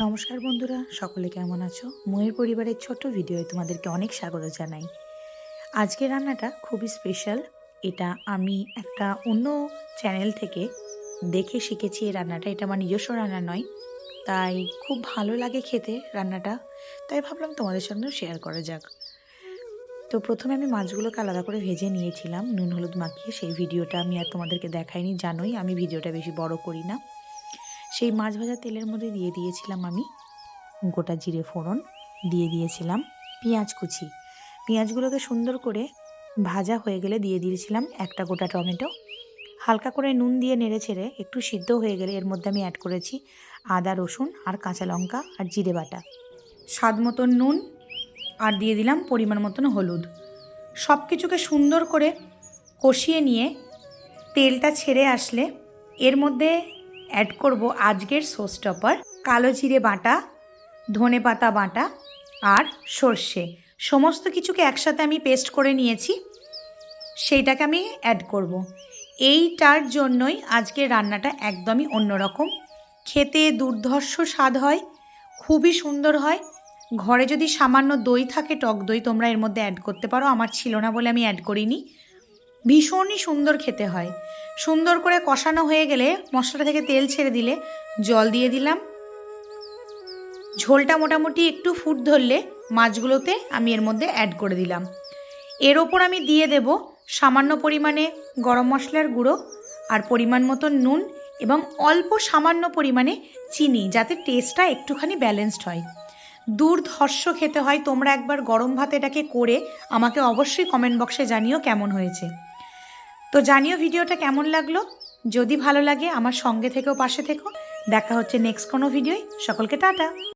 নমস্কার বন্ধুরা, সকলে কেমন আছো? ময়ের পরিবারের ছোট্ট ভিডিওয়ে তোমাদেরকে অনেক স্বাগত জানাই। আজকের রান্নাটা খুবই স্পেশাল। এটা আমি একটা অন্য চ্যানেল থেকে দেখে শিখেছি এই রান্নাটা। এটা আমার নিজস্ব রান্না নয়। তাই খুব ভালো লাগে খেতে রান্নাটা। তাই ভাবলাম তোমাদের সঙ্গেও শেয়ার করা যাক। তো প্রথমে আমি মাছগুলোকে আলাদা করে ভেজে নিয়েছিলাম নুন হলুদ মাখিয়ে। সেই ভিডিওটা আমি আর তোমাদেরকে দেখাইনি, জানোই আমি ভিডিওটা বেশি বড় করি না। সেই মাছ ভাজা তেলের মধ্যে দিয়ে দিয়েছিলাম আমি গোটা জিরে ফোড়ন, দিয়ে দিয়েছিলাম পেঁয়াজ কুচি। পেঁয়াজগুলোকে সুন্দর করে ভাজা হয়ে গেলে দিয়ে দিয়েছিলাম একটা গোটা টমেটো। হালকা করে নুন দিয়ে নেড়ে ছেড়ে একটু সিদ্ধ হয়ে গেলে এর মধ্যে আমি অ্যাড করেছি আদা রসুন আর কাঁচা লঙ্কা আর জিরে বাটা, স্বাদ মতন নুন, আর দিয়ে দিলাম পরিমাণ মতন হলুদ। সব কিছুকে সুন্দর করে কষিয়ে নিয়ে তেলটা ছেড়ে আসলে এর মধ্যে অ্যাড করব আজকের শো স্টপার কালো জিরে বাটা, ধনেপাতা বাটা আর সর্ষে। সমস্ত কিছুকে একসাথে আমি পেস্ট করে নিয়েছি, সেইটাকে আমি অ্যাড করব। এইটার জন্যই আজকের রান্নাটা একদমই অন্যরকম, খেতে দুর্ধর্ষ স্বাদ হয়, খুবই সুন্দর হয়। ঘরে যদি সামান্য দই থাকে, টক দই তোমরা এর মধ্যে অ্যাড করতে পারো, আমার ছিল না বলে আমি অ্যাড করিনি। ভীষণই সুন্দর খেতে হয়। সুন্দর করে কষানো হয়ে গেলে মশলা থেকে তেল ছেড়ে দিলে জল দিয়ে দিলাম। ঝোলটা মোটামুটি একটু ফুট ধরলে মাছগুলোতে আমি এর মধ্যে অ্যাড করে দিলাম। এর ওপর আমি দিয়ে দেব সামান্য পরিমাণে গরম মশলার গুঁড়ো আর পরিমাণ মতো নুন এবং অল্প সামান্য পরিমাণে চিনি, যাতে টেস্টটা একটুখানি ব্যালেন্সড হয়। দুর্ধর্ষ খেতে হয়। তোমরা একবার গরম ভাত এটাকে করে আমাকে অবশ্যই কমেন্ট বক্সে জানিও কেমন হয়েছে। তো জানিও ভিডিওটা কেমন লাগলো। যদি ভালো লাগে আমার সঙ্গে থেকেও পাশে থেকো। দেখা হচ্ছে নেক্সট কোনো ভিডিওয়। সকলকে টাটা।